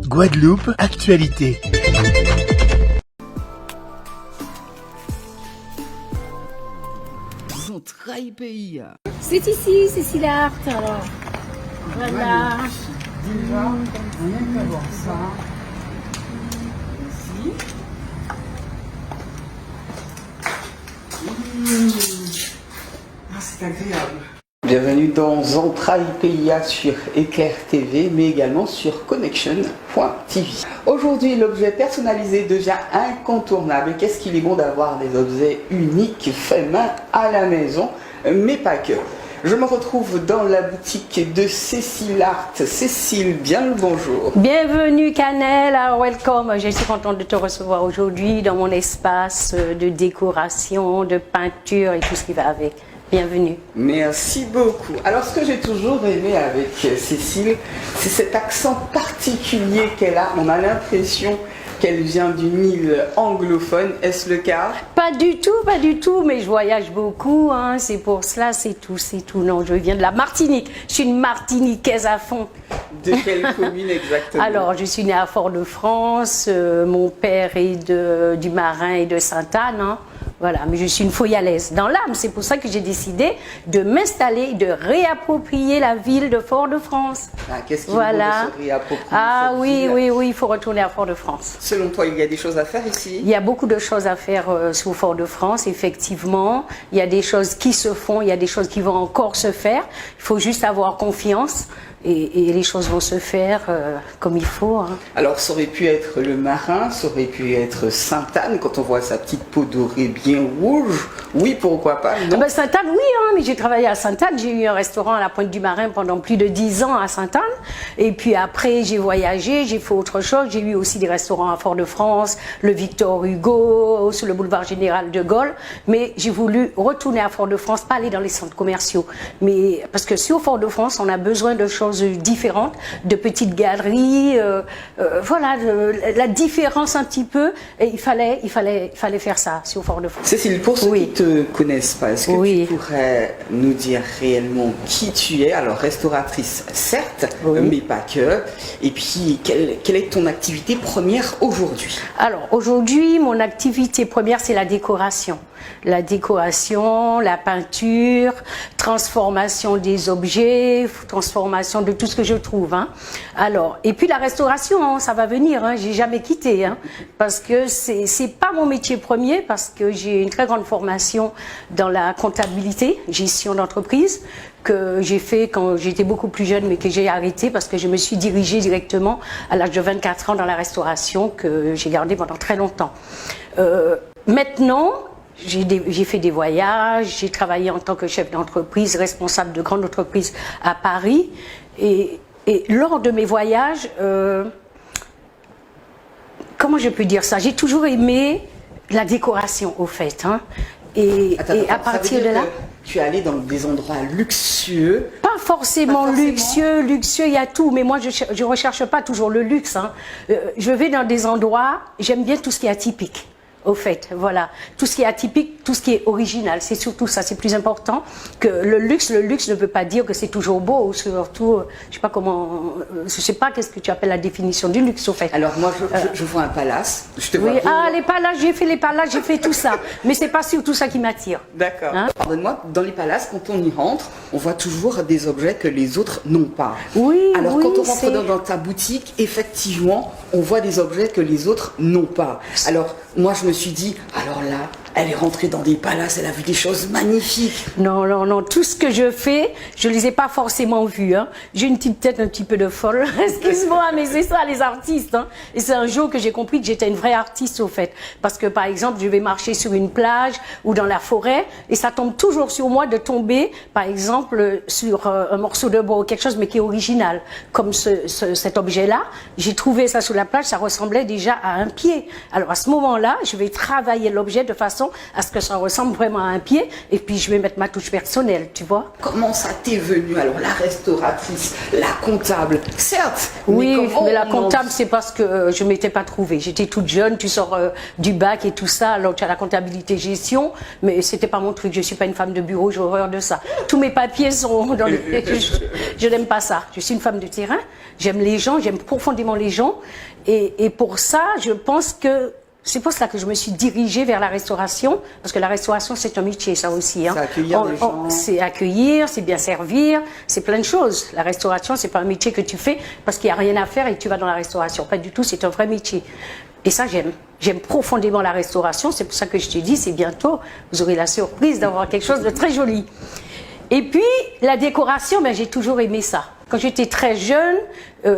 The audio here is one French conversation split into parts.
Guadeloupe, actualité. Ils ont trahi pays. C'est ici, Cécile Art. Alors, voilà. Déjà, rien qu'à voir ça. Ici. Ah, c'est agréable. Bienvenue dans Entrailles PIA sur Éclair TV, mais également sur Connection.tv. Aujourd'hui, l'objet personnalisé devient incontournable. Qu'est-ce qu'il est bon d'avoir des objets uniques faits main à la maison, mais pas que. Je me retrouve dans la boutique de Cécile Art. Cécile, bien le bonjour. Bienvenue Canel, welcome. Je suis contente de te recevoir aujourd'hui dans mon espace de décoration, de peinture et tout ce qui va avec. Bienvenue. Merci beaucoup. Alors, ce que j'ai toujours aimé avec Cécile, c'est cet accent particulier qu'elle a. On a l'impression qu'elle vient d'une île anglophone. Est-ce le cas? Pas du tout, mais je voyage beaucoup, hein. C'est pour cela, c'est tout. Non, je viens de la Martinique. Je suis une Martiniquaise à fond. De quelle commune exactement? Alors, je suis née à Fort-de-France. Mon père est du Marin et de Sainte-Anne, hein. Voilà, mais je suis une foyalaise dans l'âme. C'est pour ça que j'ai décidé de m'installer, de réapproprier la ville de Fort-de-France. Ah, qu'est-ce qu'il voilà. faut se réapproprier Ah cette ville? oui, il faut retourner à Fort-de-France. Selon toi, il y a des choses à faire ici? Il y a beaucoup de choses à faire sur Fort-de-France, effectivement. Il y a des choses qui se font, il y a des choses qui vont encore se faire. Il faut juste avoir confiance. Et les choses vont se faire comme il faut. Hein. Alors, ça aurait pu être le Marin, ça aurait pu être Sainte-Anne, quand on voit sa petite peau dorée bien rouge. Oui, pourquoi pas, non? Ben Sainte-Anne, oui, hein, mais j'ai travaillé à Sainte-Anne. J'ai eu un restaurant à la Pointe du Marin pendant plus de 10 ans à Sainte-Anne. Et puis après, j'ai voyagé, j'ai fait autre chose. J'ai eu aussi des restaurants à Fort-de-France, le Victor Hugo, sur le boulevard Général de Gaulle. Mais j'ai voulu retourner à Fort-de-France, pas aller dans les centres commerciaux. Mais parce que sur Fort-de-France, on a besoin de choses différentes, de petites galeries, voilà, la différence un petit peu, et il fallait faire ça sur Fort-de-France. Cécile, pour ceux qui ne te connaissent pas, est-ce que tu pourrais nous dire réellement qui tu es? Alors, restauratrice, certes, mais pas que. Et puis, quelle est ton activité première aujourd'hui? Alors, aujourd'hui, mon activité première, c'est la décoration. La décoration, la peinture, transformation des objets, transformation de tout ce que je trouve. Hein. Alors, et puis la restauration, hein, ça va venir, hein, j'ai jamais quitté, hein, parce que c'est pas mon métier premier, parce que j'ai une très grande formation dans la comptabilité, gestion d'entreprise, que j'ai fait quand j'étais beaucoup plus jeune, mais que j'ai arrêté parce que je me suis dirigée directement à l'âge de 24 ans dans la restauration, que j'ai gardé pendant très longtemps. Maintenant, j'ai fait des voyages, j'ai travaillé en tant que chef d'entreprise, responsable de grandes entreprises à Paris. Et lors de mes voyages, comment je peux dire ça? J'ai toujours aimé la décoration, au fait. Hein. Et à partir de là... Tu es allé dans des endroits luxueux? Pas forcément luxueux, il y a tout, mais moi je ne recherche pas toujours le luxe. Hein. Je vais dans des endroits, j'aime bien tout ce qui est atypique. Au fait, voilà, tout ce qui est atypique, tout ce qui est original, c'est surtout ça, c'est plus important que le luxe. Le luxe ne veut pas dire que c'est toujours beau, surtout, je sais pas comment, je sais pas qu'est-ce que tu appelles la définition du luxe, au fait. Alors moi, je vois un palace, je te vois. Oui, les palaces, j'ai fait tout ça, mais c'est pas surtout ça qui m'attire. D'accord. Hein? Pardonne-moi, dans les palaces, quand on y rentre, on voit toujours des objets que les autres n'ont pas. Oui. Alors quand on rentre dans ta boutique, effectivement, on voit des objets que les autres n'ont pas. Alors moi, je me suis dit, alors là, elle est rentrée dans des palaces, elle a vu des choses magnifiques. Non, tout ce que je fais, je les ai pas forcément vus. Hein. J'ai une petite tête un petit peu de folle, excuse-moi, mais c'est ça les artistes. Hein. Et c'est un jour que j'ai compris que j'étais une vraie artiste au fait. Parce que par exemple, je vais marcher sur une plage ou dans la forêt et ça tombe toujours sur moi de tomber, par exemple, sur un morceau de bois ou quelque chose, mais qui est original. Comme cet objet-là, j'ai trouvé ça sur la plage, ça ressemblait déjà à un pied. Alors à ce moment-là, je vais travailler l'objet de façon façon à ce que ça ressemble vraiment à un pied. Et puis, je vais mettre ma touche personnelle, tu vois. Comment ça t'est venu? Alors, la restauratrice, la comptable, certes. Oui, comment mais la on comptable, c'est parce que je ne m'étais pas trouvée. J'étais toute jeune, tu sors du bac et tout ça, alors tu as la comptabilité gestion, mais c'était pas mon truc. Je suis pas une femme de bureau, j'ai horreur de ça. Tous mes papiers sont dans les... Je n'aime pas ça. Je suis une femme de terrain, j'aime les gens, j'aime profondément les gens. Et pour ça, je pense que c'est pour cela que je me suis dirigée vers la restauration, parce que la restauration, c'est un métier, ça aussi. Hein. C'est accueillir les gens. C'est accueillir, c'est bien servir, c'est plein de choses. La restauration, c'est pas un métier que tu fais parce qu'il n'y a rien à faire et tu vas dans la restauration. Pas du tout, c'est un vrai métier. Et ça, j'aime. J'aime profondément la restauration. C'est pour ça que je te dis, c'est bientôt, vous aurez la surprise d'avoir quelque chose de très joli. Et puis, la décoration, ben, j'ai toujours aimé ça. Quand j'étais très jeune,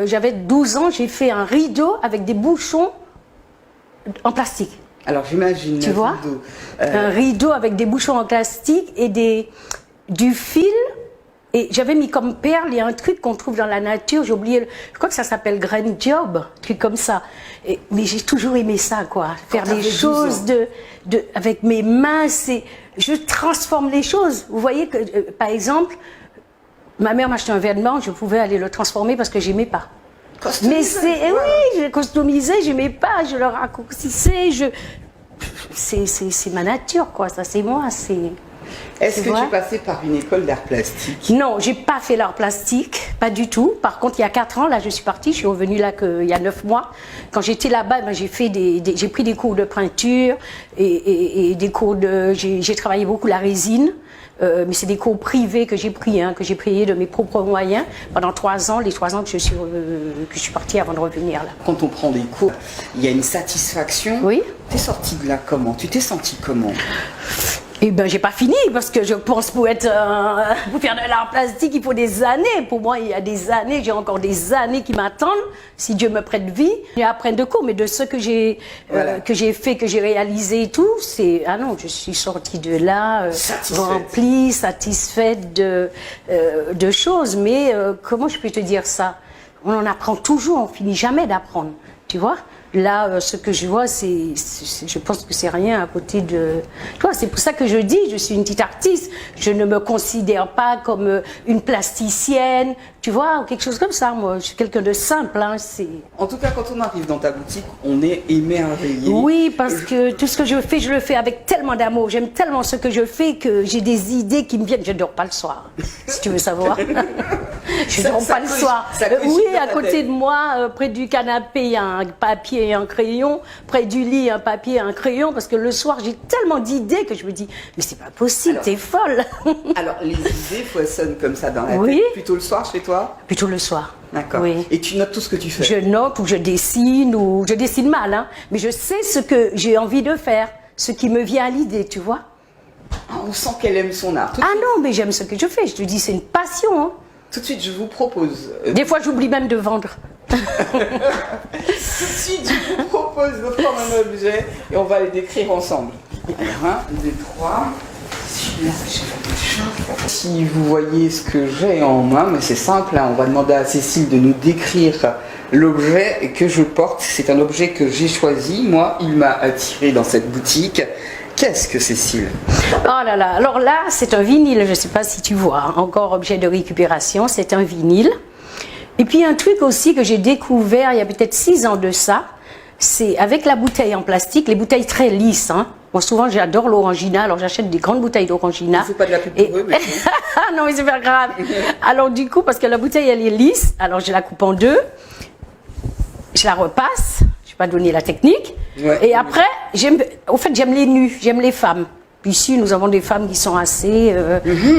j'avais 12 ans, j'ai fait un rideau avec des bouchons en plastique. Alors, j'imagine. Tu vois, un rideau avec des bouchons en plastique et du fil. Et j'avais mis comme perle, il y a un truc qu'on trouve dans la nature, j'ai oublié, je crois que ça s'appelle grain job, un truc comme ça. Mais j'ai toujours aimé ça, quoi. Faire des choses avec mes mains, je transforme les choses. Vous voyez que, par exemple, ma mère m'achetait un vêtement, je pouvais aller le transformer parce que j'aimais pas. Mais oui, je customisais, j'aimais pas, je le raccourcissais, c'est ma nature, quoi. Ça, c'est moi, Est-ce que tu es passée par une école d'art plastique? Non, j'ai pas fait l'art plastique, pas du tout. Par contre, il y a 4 ans, là, je suis partie, je suis revenue là il y a 9 mois. Quand j'étais là-bas, ben, j'ai pris des cours de peinture et des cours j'ai travaillé beaucoup la résine. Mais c'est des cours privés que j'ai pris, hein, que j'ai payé de mes propres moyens pendant 3 ans, les 3 ans que je suis partie avant de revenir là. Quand on prend des cours, il y a une satisfaction. Oui. T'es sortie de là comment? Tu t'es sentie comment? Eh ben, j'ai pas fini parce que je pense pour faire de l'art plastique, il faut des années. Pour moi, il y a des années, j'ai encore des années qui m'attendent. Si Dieu me prête vie, je vais apprendre de cours. Mais de ce que j'ai fait, que j'ai réalisé et tout, non, je suis sortie de là remplie, satisfaite de choses. Mais comment je peux te dire ça? On en apprend toujours, on finit jamais d'apprendre, tu vois. Là, ce que je vois, je pense que c'est rien à côté de... Toi, c'est pour ça que je dis, je suis une petite artiste. Je ne me considère pas comme une plasticienne, tu vois, ou quelque chose comme ça. Moi, je suis quelqu'un de simple. Hein, En tout cas, quand on arrive dans ta boutique, on est émerveillé. Oui, parce que tout ce que je le fais avec tellement d'amour. J'aime tellement ce que je fais que j'ai des idées qui me viennent. Je ne dors pas le soir, si tu veux savoir. Je ne dors pas le soir. Oui, à côté de moi, près du canapé, il y a un papier et un crayon. Près du lit, un papier et un crayon. Parce que le soir, j'ai tellement d'idées que je me dis, mais c'est pas possible, t'es folle. Alors, les idées foisonnent comme ça dans la tête, plutôt le soir chez toi? Plutôt le soir. D'accord. Oui. Et tu notes tout ce que tu fais? Je note ou je dessine mal, hein, mais je sais ce que j'ai envie de faire, ce qui me vient à l'idée, tu vois. On sent qu'elle aime son art. Non, mais j'aime ce que je fais, je te dis, c'est une passion. Hein. Tout de suite, je vous propose... Des fois, j'oublie même de vendre. Tout de suite, je vous propose de prendre un objet et on va les décrire ensemble. Alors, 1, 2, 3... Si vous voyez ce que j'ai en main, mais c'est simple, hein, on va demander à Cécile de nous décrire l'objet que je porte. C'est un objet que j'ai choisi, moi, il m'a attiré dans cette boutique. Qu'est-ce que Cécile? Oh là là, alors là, c'est un vinyle, je ne sais pas si tu vois, hein, encore objet de récupération, c'est un vinyle. Et puis un truc aussi que j'ai découvert il y a peut-être 6 ans de ça, c'est avec la bouteille en plastique, les bouteilles très lisses, hein. Moi, souvent, j'adore l'orangina, alors j'achète des grandes bouteilles d'orangina. Il ne faut pas de la pub pour eux, mais... Non, mais c'est pas grave. Alors, du coup, parce que la bouteille, elle est lisse, alors je la coupe en 2, je la repasse, je ne vais pas donner la technique, et après, j'aime les nus, j'aime les femmes. Puis ici, nous avons des femmes qui sont assez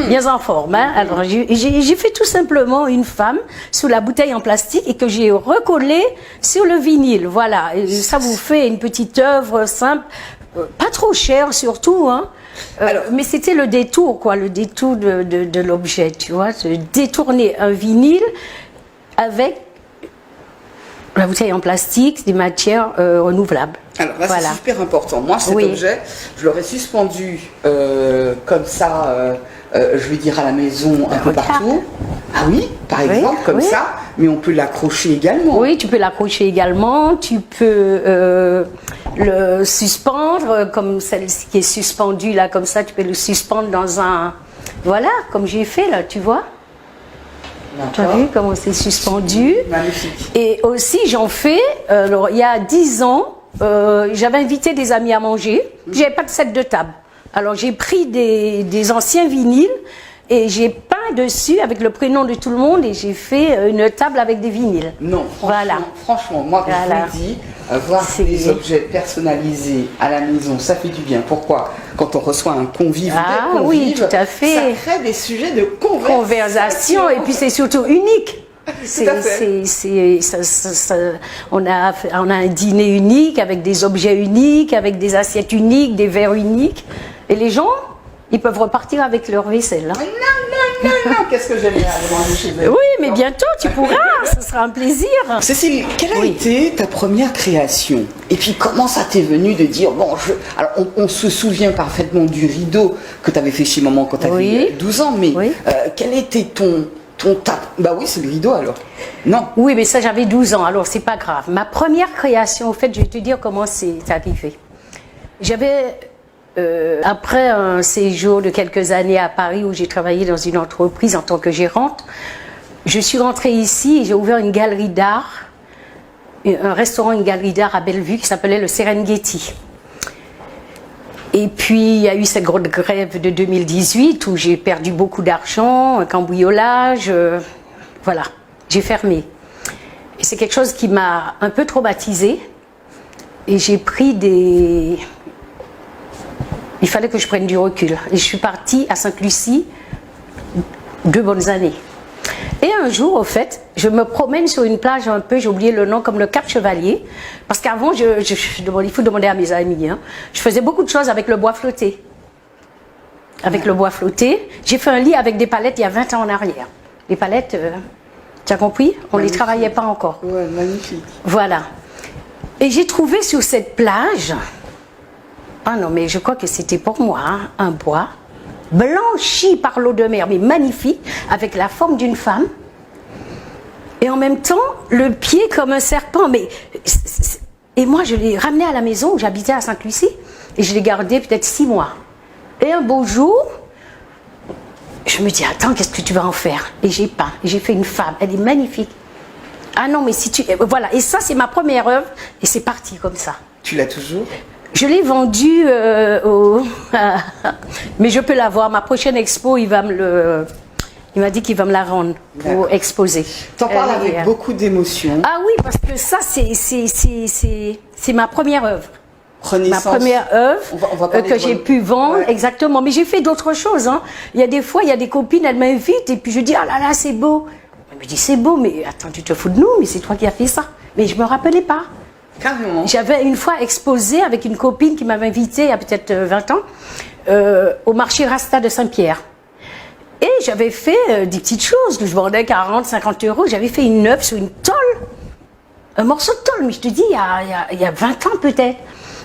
bien en forme. Hein. Alors, j'ai fait tout simplement une femme sous la bouteille en plastique et que j'ai recollée sur le vinyle. Voilà, et ça vous fait une petite œuvre simple, pas trop chère surtout, hein. Mais c'était le détour, quoi, le détour de l'objet, tu vois, de détourner un vinyle avec la bouteille en plastique, des matières renouvelables. Alors là, c'est super important. Moi, cet objet, je l'aurais suspendu comme ça, je vais dire à la maison, un peu partout. Ah oui, par exemple, comme ça. mais on peut l'accrocher également. Oui, tu peux l'accrocher également, tu peux le suspendre, comme celle qui est suspendue là, comme ça, tu peux le suspendre dans un... Voilà, comme j'ai fait là, tu vois. Tu as vu comment c'est suspendu? Magnifique. Et aussi, j'en fais, alors, il y a 10 ans, j'avais invité des amis à manger, j'avais pas de set de table. Alors, j'ai pris des anciens vinyles et j'ai peint dessus avec le prénom de tout le monde et j'ai fait une table avec des vinyles. Non, franchement, Voilà. franchement moi, je vous le dis, voir des objets personnalisés à la maison, ça fait du bien. Pourquoi? Quand on reçoit un convive ou des convives, oui, tout à fait. ça crée des sujets de Conversation, et puis c'est surtout unique. Tout à fait. On a un dîner unique avec des objets uniques, avec des assiettes uniques, des verres uniques. Et les gens, ils peuvent repartir avec leur vaisselle. Hein. Non, qu'est-ce que j'aime bien aller manger chez eux. Oui, mais bientôt tu pourras, ce sera un plaisir. Cécile, quelle a été ta première création? Et puis comment ça t'est venu de dire, bon, alors on se souvient parfaitement du rideau que tu avais fait chez maman quand tu avais 12 ans, mais quel était ton Bah oui, c'est le rideau alors. Non. Oui, mais ça j'avais 12 ans, alors c'est pas grave. Ma première création, au fait, je vais te dire comment c'est arrivé. J'avais... après un séjour de quelques années à Paris où j'ai travaillé dans une entreprise en tant que gérante, je suis rentrée ici et j'ai ouvert une galerie d'art, un restaurant, une galerie d'art à Bellevue qui s'appelait le Serengeti. Et puis il y a eu cette grosse grève de 2018 où j'ai perdu beaucoup d'argent, un cambriolage, voilà, j'ai fermé. Et c'est quelque chose qui m'a un peu traumatisée et j'ai pris des... Il fallait que je prenne du recul. Et je suis partie à Sainte-Lucie 2 bonnes années. Et un jour, au fait, je me promène sur une plage un peu, j'ai oublié le nom, comme le Cap Chevalier. Parce qu'avant, il faut demander à mes amis, hein, je faisais beaucoup de choses avec le bois flotté. Avec le bois flotté. J'ai fait un lit avec des palettes il y a 20 ans en arrière. Les palettes, tu as compris? On ne les travaillait pas encore. Ouais, magnifique. Voilà. Et j'ai trouvé sur cette plage... Ah non, mais je crois que c'était pour moi, hein, un bois blanchi par l'eau de mer, mais magnifique, avec la forme d'une femme. Et en même temps, le pied comme un serpent. Et moi, je l'ai ramené à la maison où j'habitais à Sainte-Lucie. Et je l'ai gardé peut-être 6 mois. Et un beau jour, je me dis, attends, qu'est-ce que tu vas en faire? Et j'ai peint, et j'ai fait une femme. Elle est magnifique. Ah non, mais si tu... Voilà, et ça, c'est ma première œuvre. Et c'est parti comme ça. Tu l'as toujours? Je l'ai vendu mais je peux l'avoir. Ma prochaine expo, il m'a dit qu'il va me la rendre pour exposer. T'en parles avec beaucoup d'émotion. Ah oui, parce que ça, c'est ma première œuvre. Renaissance. Ma première œuvre on va que j'ai pu vendre, exactement. Mais j'ai fait d'autres choses. Hein. Il y a des fois, il y a des copines, elles m'invitent et puis je dis, ah là là, c'est beau. Elle me dit, c'est beau, mais attends, tu te fous de nous, mais c'est toi qui as fait ça. Mais je ne me rappelais pas. Carrément. J'avais une fois exposé avec une copine qui m'avait invitée il y a peut-être 20 ans au marché Rasta de Saint-Pierre. Et j'avais fait des petites choses que je vendais 40, 50 euros. J'avais fait une œuvre sur une tôle, un morceau de tôle, mais je te dis, il y a 20 ans peut-être.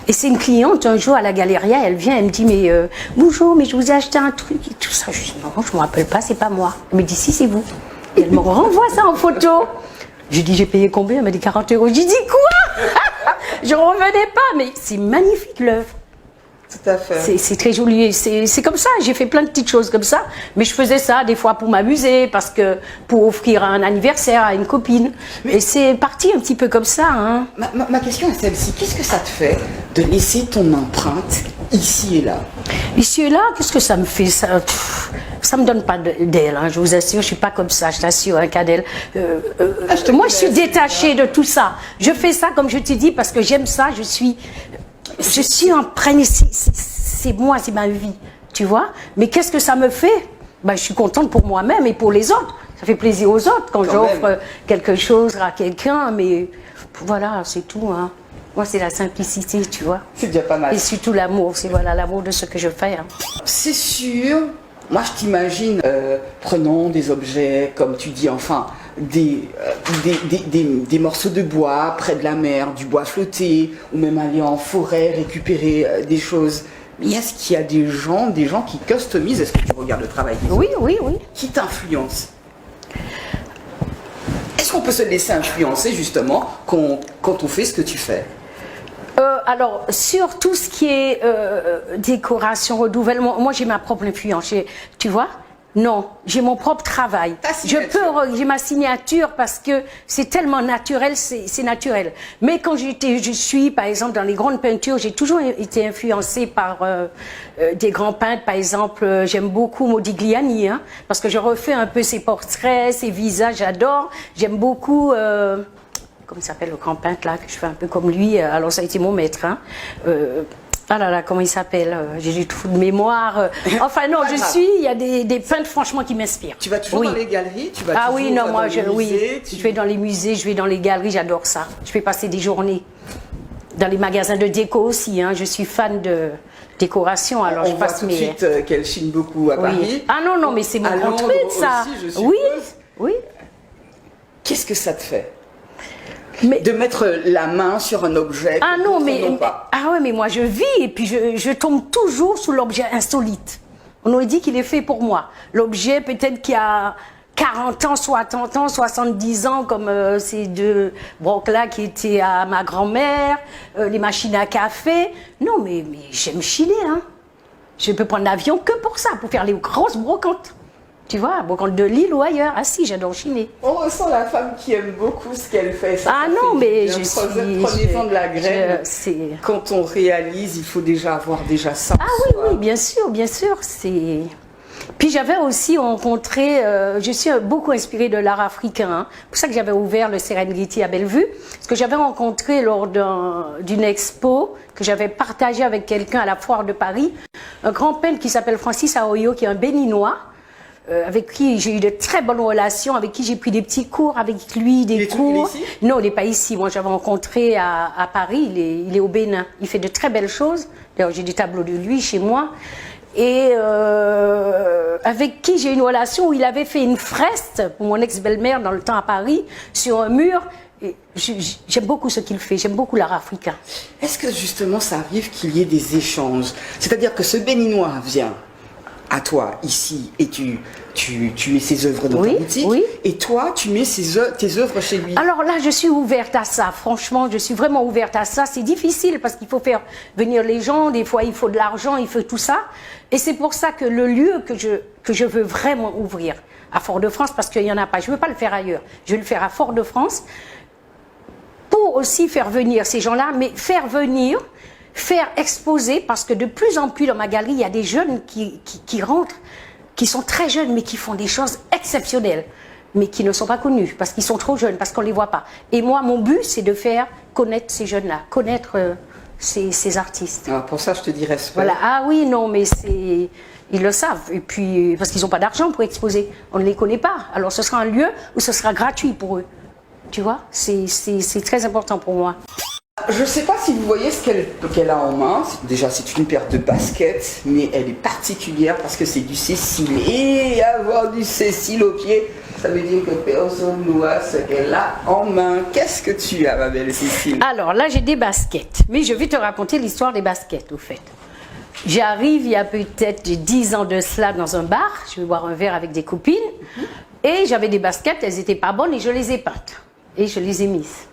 Et c'est une cliente un jour à la Galéria, elle vient, elle me dit, mais bonjour, mais je vous ai acheté un truc et tout ça. Je dis, non, je ne me rappelle pas, c'est pas moi. Elle me dit, si, c'est vous. Et elle me renvoie ça en photo. J'ai dit, j'ai payé combien? Elle m'a dit 40 euros. J'ai dit, quoi? Je ne revenais pas, mais c'est magnifique l'œuvre. Tout à fait. C'est très joli. C'est comme ça, j'ai fait plein de petites choses comme ça. Mais je faisais ça des fois pour m'amuser, parce que pour offrir un anniversaire à une copine. Et c'est parti un petit peu comme ça. Hein. Ma question est celle-ci. Qu'est-ce que ça te fait de laisser ton empreinte ici et là? Ici et là, qu'est-ce que ça me fait? Ça me donne pas d'aile, hein, je vous assure, je suis pas comme ça, je t'assure, hein, Cadel. Moi, je suis détachée de tout ça. Je fais ça, comme je t'ai dit, parce que j'aime ça, je suis imprégnée, c'est moi, c'est ma vie, tu vois. Mais qu'est-ce que ça me fait? Ben, je suis contente pour moi-même et pour les autres. Ça fait plaisir aux autres quand j'offre quelque chose à quelqu'un, mais voilà, c'est tout, hein. Moi, c'est la simplicité, tu vois. C'est déjà pas mal. Et surtout l'amour, c'est voilà, l'amour de ce que je fais. Hein. C'est sûr. Moi, je t'imagine prenant des objets, comme tu dis, enfin, des morceaux de bois près de la mer, du bois flotté, ou même aller en forêt récupérer des choses. Mais est-ce qu'il y a des gens qui customisent? Est-ce que tu regardes le travail des autres? Oui. Qui t'influencent? Est-ce qu'on peut se laisser influencer justement quand on fait ce que tu fais? Alors, sur tout ce qui est décoration, renouvellement, moi j'ai ma propre influence, tu vois? Non, j'ai mon propre travail. J'ai ma signature parce que c'est tellement naturel, c'est naturel. Mais quand je suis, par exemple, dans les grandes peintures, j'ai toujours été influencée par des grands peintres. Par exemple, j'aime beaucoup Modigliani, hein, parce que je refais un peu ses portraits, ses visages, j'adore. J'aime beaucoup... comment il s'appelle le grand peintre là, que je fais un peu comme lui, alors ça a été mon maître. Hein. Ah là là, comment il s'appelle? J'ai du trou de mémoire. Enfin non, il y a des peintres franchement qui m'inspirent. Tu vas toujours dans les galeries? Oui, non, moi je vais dans les musées, je vais dans les galeries, j'adore ça. Je vais passer des journées. Dans les magasins de déco aussi, hein. Je suis fan de décoration, alors je passe mes... On voit tout de suite qu'elle chine beaucoup à Paris. Ah non, non, mais c'est mon grand truc ça. Aussi, oui. Qu'est-ce que ça te fait? De mettre la main sur un objet. Ah non, mais moi je vis et puis je tombe toujours sous l'objet insolite. On aurait dit qu'il est fait pour moi. L'objet peut-être qui a 40 ans, 60 ans, 70 ans, comme ces deux brocs-là qui étaient à ma grand-mère, les machines à café. Non, mais j'aime chiner, hein. Je peux prendre l'avion que pour ça, pour faire les grosses brocantes. Tu vois, brocante de Lille ou ailleurs. Ah si, j'adore chiner. On ressent la femme qui aime beaucoup ce qu'elle fait. Mais prenez-en de la graine. Quand on réalise, il faut déjà avoir ça. Ah oui, bien sûr. Puis j'avais aussi rencontré, je suis beaucoup inspirée de l'art africain. Hein. C'est pour ça que j'avais ouvert le Serengeti à Bellevue. Parce que j'avais rencontré lors d'une expo que j'avais partagée avec quelqu'un à la foire de Paris, un grand peintre qui s'appelle Francis Aoyo, qui est un béninois. Avec qui j'ai eu de très bonnes relations, avec qui j'ai pris des petits cours, avec lui des cours. Il est ici? Non, il n'est pas ici. Moi, j'avais rencontré à Paris, il est au Bénin. Il fait de très belles choses. D'ailleurs, j'ai des tableaux de lui chez moi. Et avec qui j'ai eu une relation où il avait fait une fresque pour mon ex-belle-mère dans le temps à Paris, sur un mur. J'aime beaucoup ce qu'il fait, j'aime beaucoup l'art africain. Est-ce que justement ça arrive qu'il y ait des échanges? C'est-à-dire que ce Béninois vient à toi ici et tu mets ses œuvres dans ta boutique et toi tu mets tes œuvres chez lui. Alors là je suis ouverte à ça, franchement je suis vraiment ouverte à ça. C'est difficile parce qu'il faut faire venir les gens, des fois il faut de l'argent, il faut tout ça, et c'est pour ça que le lieu que je veux vraiment ouvrir à Fort-de-France, parce qu'il n'y en a pas, je ne veux pas le faire ailleurs, je vais le faire à Fort-de-France pour aussi faire venir ces gens-là, mais faire exposer, parce que de plus en plus dans ma galerie, il y a des jeunes qui rentrent, qui sont très jeunes, mais qui font des choses exceptionnelles, mais qui ne sont pas connus, parce qu'ils sont trop jeunes, parce qu'on ne les voit pas. Et moi, mon but, c'est de faire connaître ces jeunes-là, connaître ces artistes. Alors pour ça, je te dis respect. Voilà. Ah oui, non, mais ils le savent, et puis, parce qu'ils n'ont pas d'argent pour exposer, on ne les connaît pas. Alors ce sera un lieu où ce sera gratuit pour eux. Tu vois, c'est très important pour moi. Je ne sais pas si vous voyez ce qu'elle a en main. Déjà, c'est une paire de baskets, mais elle est particulière parce que c'est du Cécile. Et avoir du Cécile au pied, ça veut dire que personne ne voit ce qu'elle a en main. Qu'est-ce que tu as, ma belle Cécile? Alors là, j'ai des baskets. Mais je vais te raconter l'histoire des baskets, au fait. J'arrive il y a peut-être 10 ans de cela dans un bar. Je vais boire un verre avec des copines. Et j'avais des baskets, elles n'étaient pas bonnes et je les ai peintes. Et je les ai mises.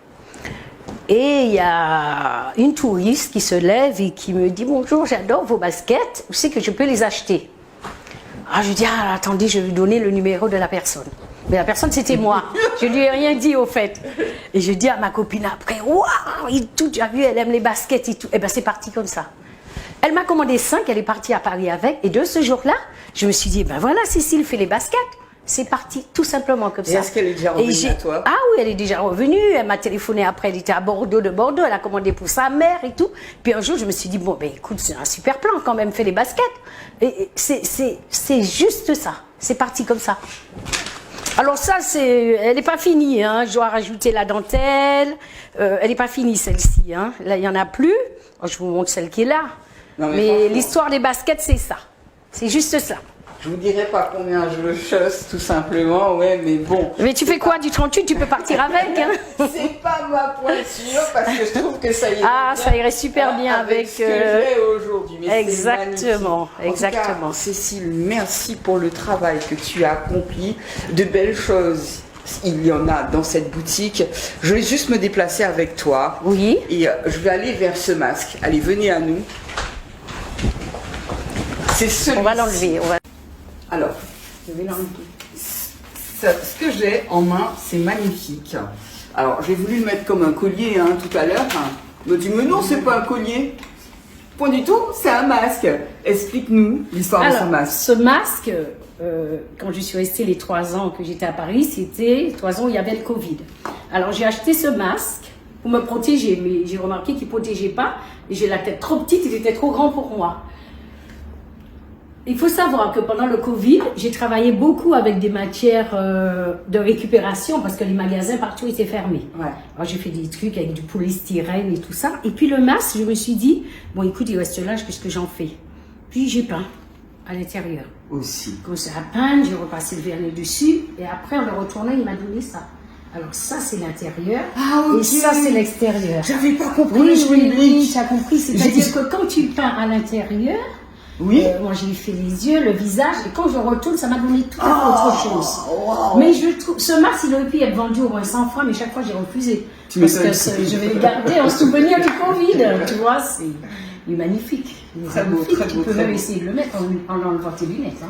Et il y a une touriste qui se lève et qui me dit « Bonjour, j'adore vos baskets, où c'est que je peux les acheter ?» Ah, je dis « Ah, attendez, je vais lui donner le numéro de la personne. » Mais la personne, c'était moi. Je lui ai rien dit, au fait. Et je dis à ma copine après « Waouh, tu as vu, elle aime les baskets et tout. » Et bien, c'est parti comme ça. Elle m'a commandé 5, elle est partie à Paris avec. Et de ce jour-là, je me suis dit « Ben voilà, Cécile fait les baskets. » C'est parti tout simplement comme ça. Et est-ce qu'elle est déjà revenue à toi? Ah oui, elle est déjà revenue. Elle m'a téléphoné après, elle était à Bordeaux, elle a commandé pour sa mère et tout. Puis un jour, je me suis dit, bon, ben écoute, c'est un super plan quand même, fais les baskets. Et c'est juste ça. C'est parti comme ça. Alors ça, elle n'est pas finie. Hein. Je dois rajouter la dentelle. Elle n'est pas finie celle-ci. Hein. Là, il n'y en a plus. Je vous montre celle qui est là. Non, mais l'histoire des baskets, c'est ça. C'est juste ça. Je vous dirai pas combien je le chasse, tout simplement, ouais, mais bon. Mais tu fais quoi du 38? Tu peux partir avec, hein? C'est pas ma pointure, parce que je trouve que ça irait. Ah, ça irait super bien avec ce que j'ai aujourd'hui. Exactement, exactement. Cécile, merci pour le travail que tu as accompli. De belles choses il y en a dans cette boutique. Je vais juste me déplacer avec toi. Oui. Et je vais aller vers ce masque. Allez, venez à nous. C'est celui-ci. On va l'enlever. Alors, Je vais l'enlever. ce que j'ai en main, c'est magnifique. Alors, j'ai voulu le mettre comme un collier tout à l'heure. Il me dit, mais non, c'est pas un collier. Point du tout, c'est un masque. Explique-nous l'histoire de ce masque. Ce masque, quand je suis restée les 3 ans que j'étais à Paris, c'était 3 ans où il y avait le Covid. Alors j'ai acheté ce masque pour me protéger, mais j'ai remarqué qu'il ne protégeait pas. Et j'ai la tête trop petite, il était trop grand pour moi. Il faut savoir que pendant le Covid, j'ai travaillé beaucoup avec des matières de récupération parce que les magasins partout étaient fermés. Ouais. Alors j'ai fait des trucs avec du polystyrène et tout ça. Et puis le masque, je me suis dit, bon écoute, il reste là, qu'est-ce que j'en fais? Puis j'ai peint à l'intérieur. Aussi. Comme ça à peindre, j'ai repassé le vernis dessus. Et après, en le retournant, il m'a donné ça. Alors ça, c'est l'intérieur. Ah, ok. Et ça, c'est l'extérieur. J'avais pas compris. Oui, tu as compris. C'est-à-dire que quand tu peins à l'intérieur, Oui. moi j'ai fait les yeux, le visage, et quand je retourne, ça m'a donné tout à fait autre chose. Wow. Mais je trouve, ce masque, il aurait pu être vendu au moins 100 francs, mais chaque fois j'ai refusé. Tu Parce que m'étonnes. je vais le garder en souvenir du Covid, tu vois, il est magnifique. Il est Très beau, magnifique. très Tu beau, peux très même beau. essayer de le mettre en enlevant tes lunettes.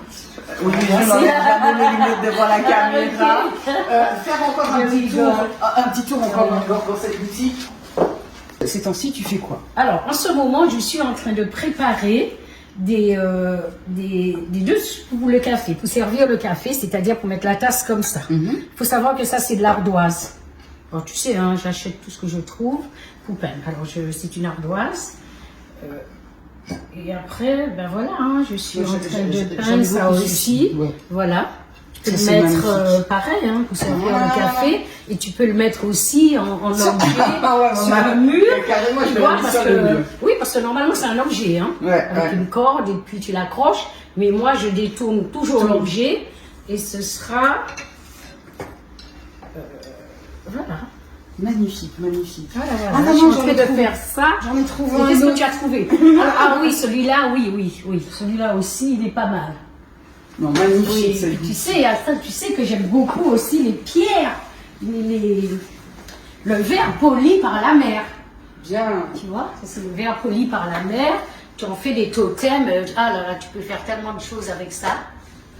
Oui, je n'enlève jamais mes lunettes devant la caméra. Faire encore un petit tour encore dans cette boutique. Ces temps-ci, tu fais quoi? Alors, en ce moment, je suis en train de préparer des dessus pour le café, pour servir le café, c'est-à-dire pour mettre la tasse comme ça. Il faut savoir que ça, c'est de l'ardoise. Alors, tu sais, j'achète tout ce que je trouve pour peindre. Alors, c'est une ardoise. Et après, ben voilà, je suis en train de peindre ça aussi. Ouais. Voilà. Tu peux Ça, le c'est mettre magnifique. pareil pour servir le café. Et tu peux le mettre aussi en objet Ah ouais, sur le mur. Carrément, je Tu vais vois, le parce mettre sur le que, mur. oui, parce que normalement c'est un objet, Ouais, avec ouais. une corde et puis tu l'accroches. Mais moi je détourne toujours l'objet et ce sera, voilà. Magnifique, magnifique. Voilà. Ah, je suis non, en train de faire ça. J'en ai trouvé Et un qu'est-ce que autre. tu as trouvé? Ah oui, celui-là, oui. Celui-là aussi, il est pas mal. Non, magnifique, Oui, cette et tu boutique. sais, tu sais que j'aime beaucoup aussi les pierres, le verre poli par la mer. Bien. Tu vois, ça, c'est le verre poli par la mer. Tu en fais des totems. Ah là là, tu peux faire tellement de choses avec ça.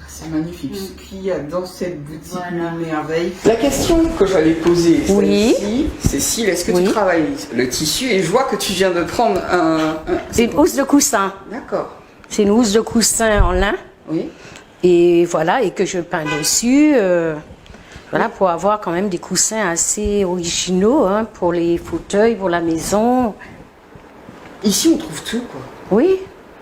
C'est magnifique. Ce qu'il y a dans cette boutique, Voilà. une merveille. La question que j'allais poser, Oui. celle-ci, Cécile, est-ce que Oui. tu travailles le tissu? Et je vois que tu viens de prendre C'est une housse de coussin. D'accord. C'est une housse de coussin en lin. Oui. Et voilà, et que je peins dessus. Voilà, pour avoir quand même des coussins assez originaux pour les fauteuils, pour la maison. Ici, on trouve tout, quoi. Oui.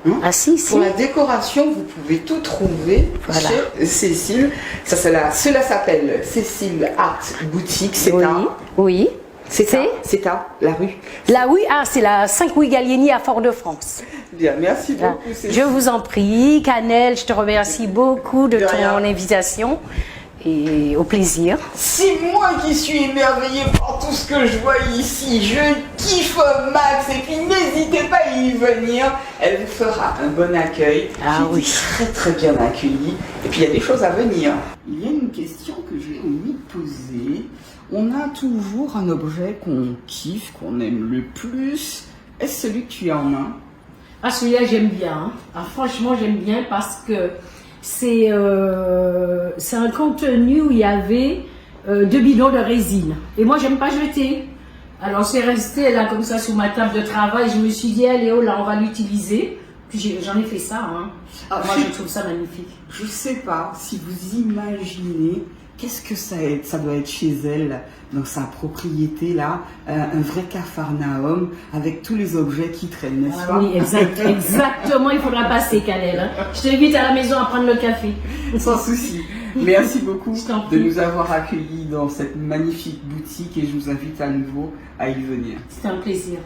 Hein? Ah si. Pour la décoration, vous pouvez tout trouver Voilà. chez Cécile. Cela s'appelle Cécile Art Boutique. C'est Oui. c'est à la rue. Là, oui, c'est la 5 Louis Gallieni à Fort-de-France. Bien, merci Là. beaucoup, Cécile. Je vous en prie, Canel, je te remercie beaucoup de rien. ton invitation et au plaisir. C'est moi qui suis émerveillée par tout ce que je vois ici. Je kiffe Max et puis n'hésitez pas à y venir. Elle vous fera un bon accueil. Ah J'ai oui. été très très bien accueillie. Et puis il y a des choses à venir. Il y a une question que j'ai envie de poser. On a toujours un objet qu'on kiffe, qu'on aime le plus. Est-ce celui que tu as en main? Ah, celui-là, j'aime bien. Franchement, j'aime bien parce que c'est un contenu où il y avait 2 bidons de résine. Et moi, j'aime pas jeter. Alors, c'est resté là comme ça sur ma table de travail. Je me suis dit, allez, oh là, on va l'utiliser. Puis j'en ai fait ça. Ah, moi, je trouve ça magnifique. Je sais pas si vous imaginez qu'est-ce que ça doit être chez elle, dans sa propriété là, un vrai capharnaüm avec tous les objets qui traînent, n'est-ce pas? Oui, exactement, il faudra passer, Kalel. Je t'invite à la maison à prendre le café. Sans souci. Merci beaucoup Je t'en de prie. nous avoir accueillis dans cette magnifique boutique et je vous invite à nouveau à y venir. C'était un plaisir.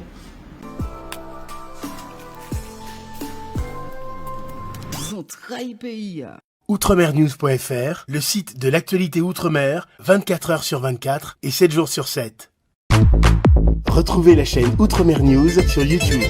Ils ont trahi pays. Outremernews.fr, le site de l'actualité outre-mer, 24 heures sur 24 et 7 jours sur 7. Retrouvez la chaîne Outremer News sur YouTube.